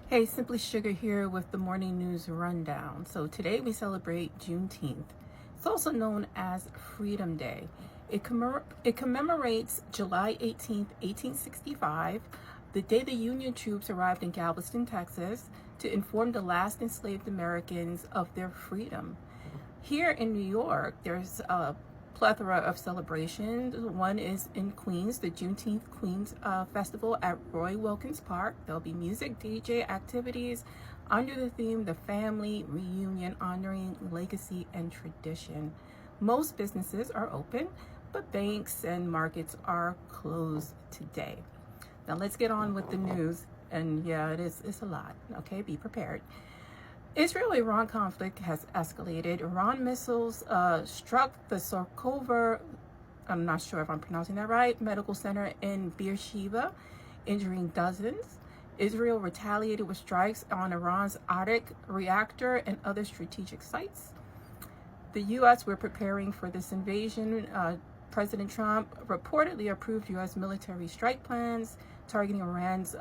Hey, Simply Sugar here with the morning news rundown. So today we celebrate Juneteenth. It's also known as Freedom Day. It commemorates July 18th, 1865, the day the Union troops arrived in Galveston, Texas, to inform the last enslaved Americans of their freedom. Here in New York, there's a plethora of celebrations. One is in Queens, the Juneteenth Queens Festival at Roy Wilkins Park. There'll be music, DJ activities under the theme The Family Reunion, honoring legacy and tradition. Most businesses are open, but banks and markets are closed today. Now let's get on with the news. And yeah, it's a lot. Okay, be prepared. Israel-Iran conflict has escalated. Iran missiles struck the Sokover, I'm not sure if I'm pronouncing that right, medical center in Beersheba, injuring dozens. Israel retaliated with strikes on Iran's Arik reactor and other strategic sites. The U.S. were preparing for this invasion. President Trump reportedly approved U.S. military strike plans targeting Iran's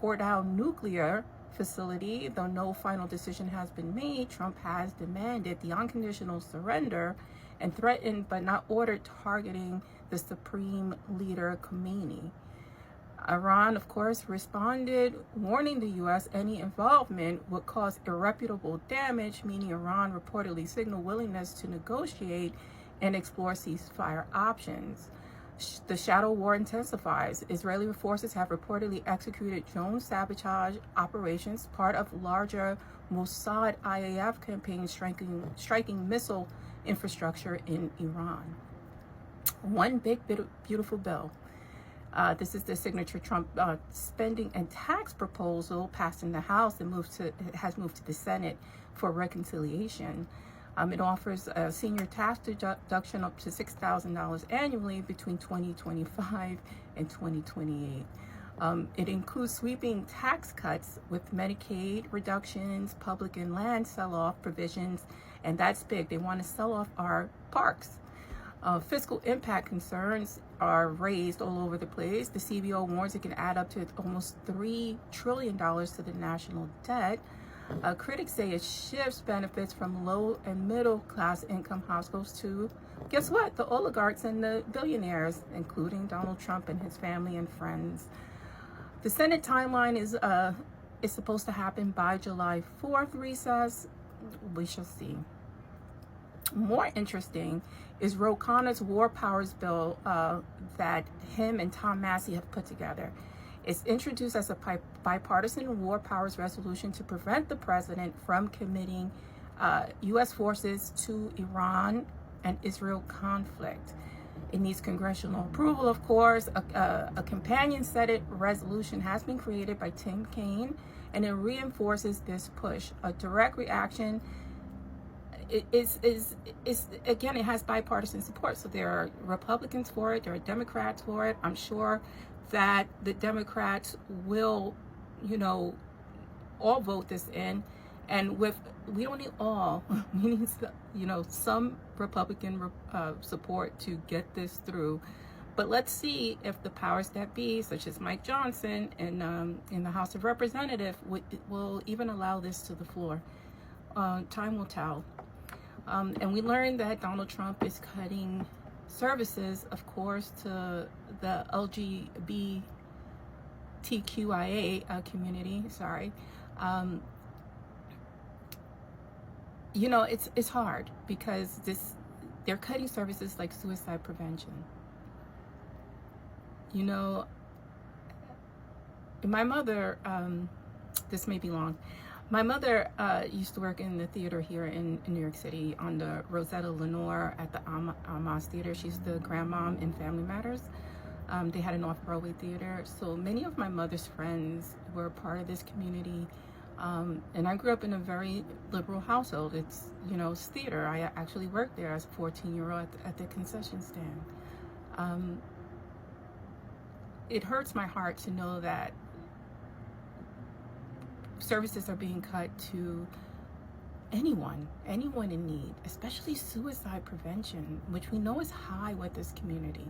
Fordow nuclear facility. Though no final decision has been made, Trump has demanded the unconditional surrender and threatened but not ordered targeting the supreme leader Khomeini. Iran, of course, responded, warning the U.S. any involvement would cause irreparable damage, meaning Iran reportedly signaled willingness to negotiate and explore ceasefire options. The shadow war intensifies. Israeli forces have reportedly executed drone sabotage operations, part of larger Mossad IAF campaign striking missile infrastructure in Iran. One big beautiful bill. This is the signature Trump spending and tax proposal passed in the House and has moved to the Senate for reconciliation. It offers a senior tax deduction up to $6,000 annually between 2025 and 2028. It includes sweeping tax cuts with Medicaid reductions, public and land sell-off provisions, and that's big. They want to sell off our parks. Fiscal impact concerns are raised all over the place. The CBO warns it can add up to almost $3 trillion to the national debt. Critics say it shifts benefits from low and middle class income households to, guess what, the oligarchs and the billionaires, including Donald Trump and his family and friends. The Senate timeline is supposed to happen by July 4th recess. We shall see. More interesting is Ro Connor's War Powers bill that him and Tom Massey have put together. It's introduced as a bipartisan war powers resolution to prevent the president from committing U.S. forces to Iran and Israel conflict. It needs congressional approval, of course. A companion Senate resolution has been created by Tim Kaine, and it reinforces this push. A direct reaction again, it has bipartisan support. So there are Republicans for it, there are Democrats for it. I'm sure that the Democrats will, all vote this in. And we don't need all, we need, some Republican support to get this through. But let's see if the powers that be, such as Mike Johnson in the House of Representatives, will even allow this to the floor. Time will tell. And we learned that Donald Trump is cutting services, of course, to the LGBTQIA community. It's hard because they're cutting services like suicide prevention. My mother, this may be long. My mother used to work in the theater here in New York City on the Rosetta Lenore at the Amos Theater. She's the grandmom in Family Matters. They had an off-Broadway theater. So many of my mother's friends were part of this community. And I grew up in a very liberal household. It's theater. I actually worked there as a 14-year-old at the concession stand. It hurts my heart to know that services are being cut to anyone in need, especially suicide prevention, which we know is high with this community.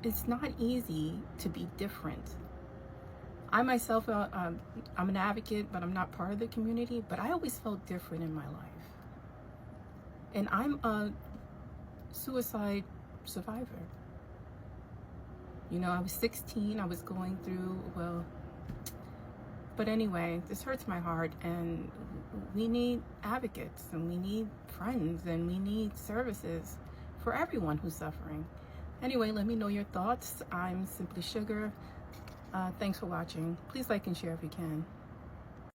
It's not easy to be different. I myself, I'm an advocate, but I'm not part of the community, but I always felt different in my life. And I'm a suicide survivor. You know, I was 16, I was going through, well, but anyway, this hurts my heart, and we need advocates, and we need friends, and we need services for everyone who's suffering. Anyway, let me know your thoughts. I'm Simply Sugar. Thanks for watching. Please like and share if you can.